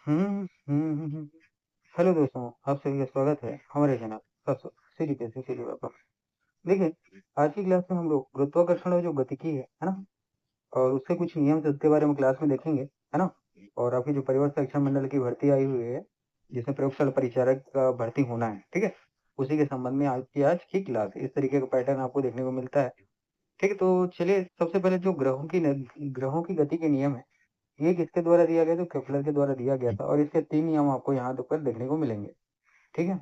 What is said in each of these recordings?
हम्म। Hello दोस्तों, आप सभी का स्वागत है हमारे चैनल सीडी पे सीडी पर। देखिए, आज की क्लास में हम लोग गुरुत्वाकर्षण और जो गतिकी है ना, और उसके कुछ नियम थे उसके बारे में क्लास में देखेंगे, है ना। और आपकी जो परिवार शिक्षा मंडल की भर्ती आई हुई है, जिसमें प्रयोगशाला परिचारक का भर्ती होना है, ठीक है, उसी के संबंध में आज की क्लास इस तरीके का पैटर्न आपको देखने को मिलता है। ठीक है, तो चलिए सबसे पहले जो ग्रहों की गति के नियम है, ये किसके द्वारा दिया गया? तो केपलर के द्वारा दिया गया था, और इसके 3 नियम आपको यहाँ पर देखने को मिलेंगे। ठीक है,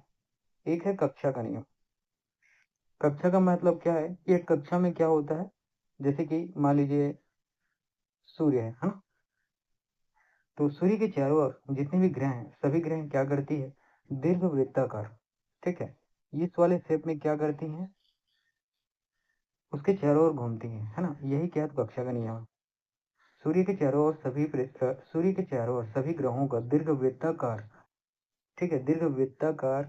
एक है कक्षा का नियम। कक्षा का मतलब क्या है कि एक कक्षा में क्या होता है, जैसे कि मान लीजिए सूर्य है ना। तो सूर्य के चारों ओर जितने भी ग्रह हैं, सभी ग्रह क्या करती है? दीर्घ वृत्ताकार, ठीक है, इस वाले शेप में क्या करती हैं? उसके चारों ओर घूमती हैं, है ना। यही क्या है? तो कक्षा का नियम है। सूर्य के चारों ओर सभी ग्रहों का दीर्घ वृत्ताकार, ठीक है, दीर्घ वृत्ताकार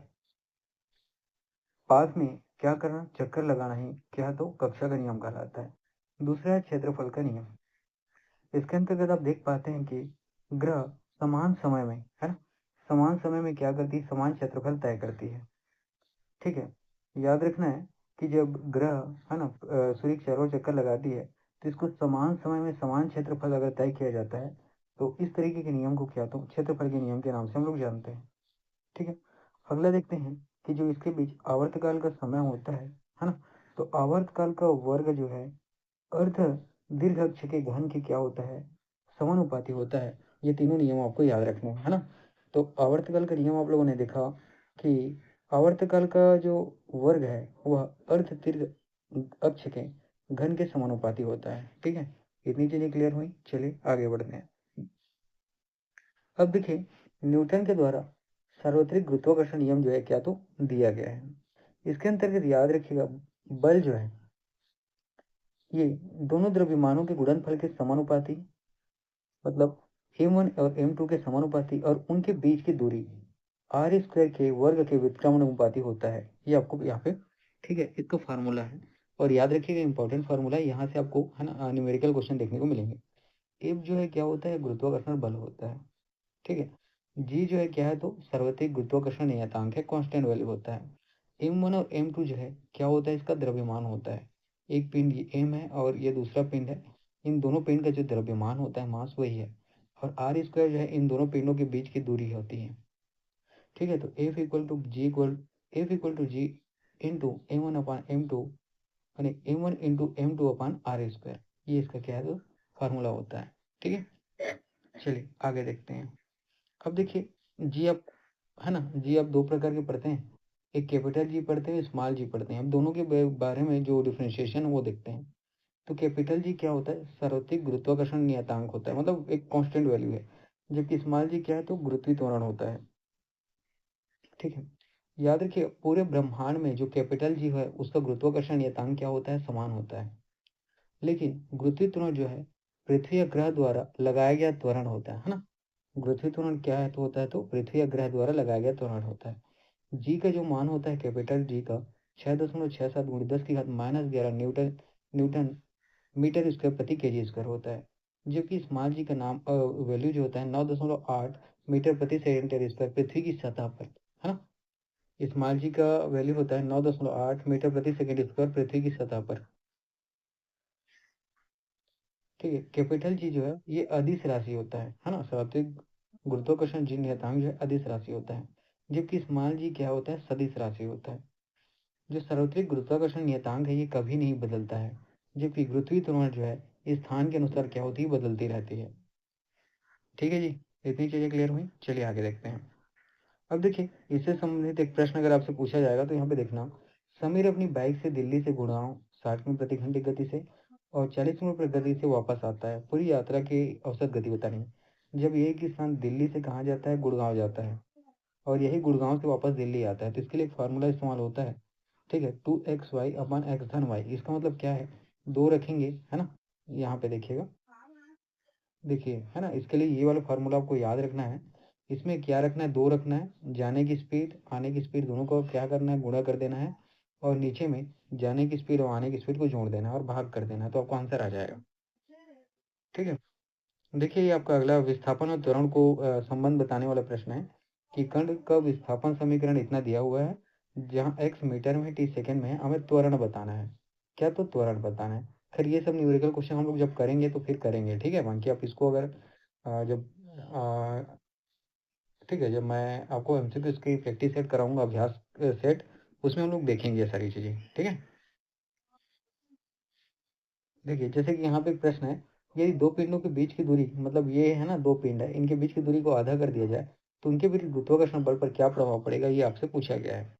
पास में क्या करना? चक्कर लगाना ही क्या? तो कक्षा का नियम कहलाता है। दूसरा है क्षेत्रफल का नियम। इसके अंतर्गत आप देख पाते हैं कि ग्रह समान समय में, है ना, समान समय में क्या करती है? समान क्षेत्रफल तय करती है। ठीक है, याद रखना है कि जब ग्रह, है ना, सूर्य के चारों ओर चक्कर लगाती है, तो इसको समान समय में समान क्षेत्रफल अगर तय किया जाता है, तो इस तरीके के नियम को क्या? तो क्षेत्रफल के नियम के नाम से हम लोग जानते हैं। ठीक है, अगला देखते हैं कि जो इसके बीच आवर्तकाल का समय होता है ना, तो आवर्तकाल का वर्ग जो है अर्ध दीर्घ अक्ष के घन के क्या होता है? समानुपाती होता है। ये तीनों नियम आपको याद रखने हैं, है ना। तो आवर्तकाल का नियम आप लोगों ने देखा कि आवर्तकाल का जो वर्ग है वह अर्ध दीर्घ अक्ष के घन के समानुपाती होता है। ठीक है, इतनी चीजें क्लियर हुई। चलिए आगे बढ़ते हैं। अब देखिए, न्यूटन के द्वारा सार्वत्रिक गुरुत्वाकर्षण नियम जो है क्या? तो दिया गया है। इसके अंतर्गत याद रखिएगा, बल जो है ये दोनों द्रव्यमानों के गुणनफल के समानुपाती, मतलब m1 और m2 के समानुपाती, और उनके बीच की दूरी आर स्क्वायर के वर्ग के व्युत्क्रमानुपाती होता है। ये आपको यहाँ पे, ठीक है, इसका फार्मूला है। और याद रखिएगा, इंपॉर्टेंट फार्मूला है, यहाँ से आपको, है ना, न्यूमेरिकल क्वेश्चन देखने को मिलेंगे। एफ जो है क्या होता है? गुरुत्वाकर्षण बल होता है। ठीक है, जी जो है क्या है? तो सार्वत्रिक गुरुत्वाकर्षण नियतांक है, कांस्टेंट वैल्यू होता है। m1 और m2 जो है क्या होता है? इसका द्रव्यमान होता है। एक पिंड ये m है और ये दूसरा पिंड है। इन दोनों पिंड का जो द्रव्यमान होता है, मास, वही है। और आर स्क्वायर जो है इन दोनों पिंडों के बीच की दूरी होती है। ठीक है, तो F equal to G into m1 upon m2, यानी m1 into m2 upon R square, ये इसका क्या है? तो फार्मूला होता है। ठीक है, चलिए आगे देखते हैं। अब देखिए, जी आप, है ना, जी आप दो प्रकार के पढ़ते हैं, एक कैपिटल जी पढ़ते हैं, स्मॉल जी पढ़ते हैं। अब दोनों के बारे में जो डिफरेंशिएशन है वो देखते हैं। तो कैपिटल जी क्या होता है? सार्वत्रिक गुरुत्वाकर्षण नियतांक होता है, मतलब एक कांस्टेंट वैल्यू है। जबकि स्मॉल जी क्या है? तो गुरुत्वीय त्वरण होता है। ठीक है, याद रखिए, पूरे ब्रह्मांड में जो कैपिटल जी है उसका गुरुत्वाकर्षण नियतांक क्या होता है? समान होता है। लेकिन गुरुत्वीय त्वरण जो है पृथ्वी या ग्रह द्वारा लगाया गया त्वरण होता है ना। गुरुत्वीय त्वरण क्या है? तो होता है तो पृथ्वी या ग्रह द्वारा लगाया गया त्वरण होता है। जी का जो मान होता है कैपिटल जी का, 6.67 गुणित 10 की घात -11 न्यूटन न्यूटन मीटर स्क्वायर प्रति केजी स्क्वायर होता है। जबकि स्मॉल जी का नाम वैल्यू जो होता है 9.8 मीटर प्रति सेंटीमीटर स्क्वायर पृथ्वी की सतह पर, है ना। स्मॉल जी का वैल्यू होता है 9.8 मीटर प्रति सेकंड स्क्वायर पृथ्वी की सतह पर। ठीक है, कैपिटल जी जो है ये अदिश राशि होता है ना। सात्विक गुरुत्वाकर्षण जी नियतांक जो है अदिश राशि होता है। जबकि स्मॉल जी क्या होता है? सदिश राशि होता है। जो सार्वत्रिक गुरुत्वाकर्षण नियतांक है ये कभी नहीं बदलता है। जबकि गुरुत्वीय त्वरण जो है स्थान के अनुसार क्या होती है? बदलती रहती है। ठीक है जी, इतनी चीजें क्लियर हुई। चलिए आगे देखते हैं। अब देखिए, इससे संबंधित एक प्रश्न अगर आपसे पूछा जाएगा तो यहाँ पे देखना, समीर अपनी बाइक से दिल्ली से गुड़गांव 60 किलोमीटर प्रति घंटे गति से और 40 किलोमीटर गति से वापस आता है। पूरी यात्रा की औसत गति बतानी है। जब एक ही स्थान दिल्ली से कहाँ जाता है? गुड़गांव जाता है, और यही गुड़गांव से वापस दिल्ली आता है, तो इसके लिए एक फार्मूला इस्तेमाल होता है। ठीक है, 2xy अपन एक्स धन वाई। इसका मतलब क्या है? दो रखेंगे, है ना, यहाँ पे देखिएगा, देखिए, है ना, इसके लिए ये वाला फार्मूला आपको याद रखना है। इसमें क्या रखना है? दो रखना है, जाने की स्पीड आने की स्पीड दोनों को क्या करना है? गुणा कर देना है। और नीचे में जाने की स्पीड और आने की स्पीड को जोड़ देना है और भाग कर देना है, तो आपको आंसर आ जाएगा। ठीक है, देखिए ये आपका अगला विस्थापन और त्वरण को संबंध बताने वाला प्रश्न है कि कण का विस्थापन समीकरण इतना दिया हुआ है, जहाँ x मीटर में t सेकंड में है, हमें त्वरण बताना है। क्या? तो त्वरण बताना है। खैर ये सब न्यूमेरिकल क्वेश्चन हम लोग जब करेंगे तो फिर करेंगे, ठीक है? बाकी आप इसको अगर जब ठीक है, जब मैं आपको एमसीक्यू की प्रैक्टिस सेट कराऊंगा, अभ्यास सेट, उसमें हम लोग देखेंगे ये सारी चीज़ें, ठीक है? देखिए जैसे कि यहाँ पे प्रश्न है, यदि दो पिंडों के बीच की दूरी, मतलब ये है ना, दो पिंड है, इनके बीच की दूरी को आधा कर दिया जाए तो उनके बीच गुरुत्वाकर्षण बल पर क्या प्रभाव पड़ेगा, ये आपसे पूछा गया है।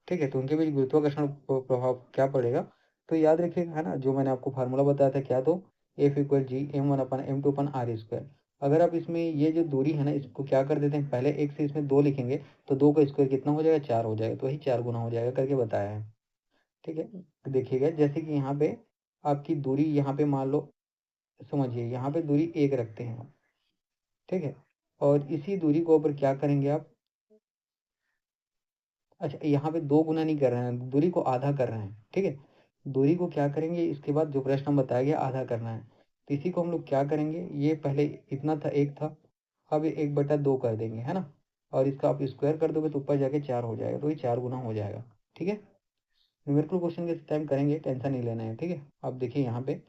ठीक है, तो उनके बीच गुरुत्वाकर्षण प्रभाव क्या पड़ेगा? तो याद रखिएगा, है ना, जो मैंने आपको फार्मूला बताया था, क्या? तो F equal G M one upon M two upon R square. अगर आप इसमें ये जो दूरी है ना, इसको क्या कर देते हैं, पहले एक से इसमें दो लिखेंगे, तो दो का स्क्वायर कितना हो जाएगा? चार हो जाएगा, तो वही चार गुना हो जाएगा करके बताया है। ठीक है, देखिएगा जैसे कि यहाँ पे आपकी दूरी, यहाँ पे मान लो, समझिए यहाँ पे दूरी एक रखते हैं आप, ठीक है, और इसी दूरी को ऊपर क्या करेंगे आप? अच्छा, यहाँ पे दो गुना नहीं कर रहे हैं, दूरी को आधा कर रहे हैं, ठीक है। दूरी को क्या करेंगे, इसके बाद जो प्रश्न हम बताया गया आधा करना है, तो इसी को हम लोग क्या करेंगे, ये पहले इतना था, एक था, अब ये 1/2 कर देंगे, है ना, और इसका आप स्क्वायर कर दोगे तो ऊपर जाके चार हो जाएगा, तो ये चार गुना हो जाएगा। ठीक है, न्यूमेरिकल क्वेश्चन के टाइम करेंगे, टेंशन नहीं लेना है, ठीक है। अब देखिए यहाँ पे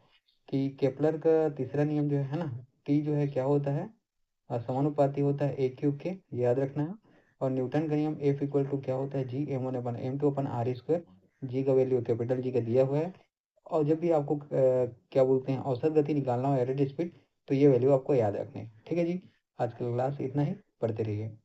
कि केपलर का तीसरा नियम जो है ना, टी जो है क्या होता है, समानुपाती होता है ए क्यूब के, याद रखना है। और न्यूटन का नियम एफ इक्वल टू क्या होता है, G M one upon M two upon R square. G का वैल्यू कैपिटल जी का दिया हुआ है, और जब भी आपको क्या बोलते हैं, औसत गति निकालना हो, एवरेज स्पीड, तो ये वैल्यू आपको याद रखनी है। ठीक है जी, आज का क्लास इतना ही, पढ़ते रहिए।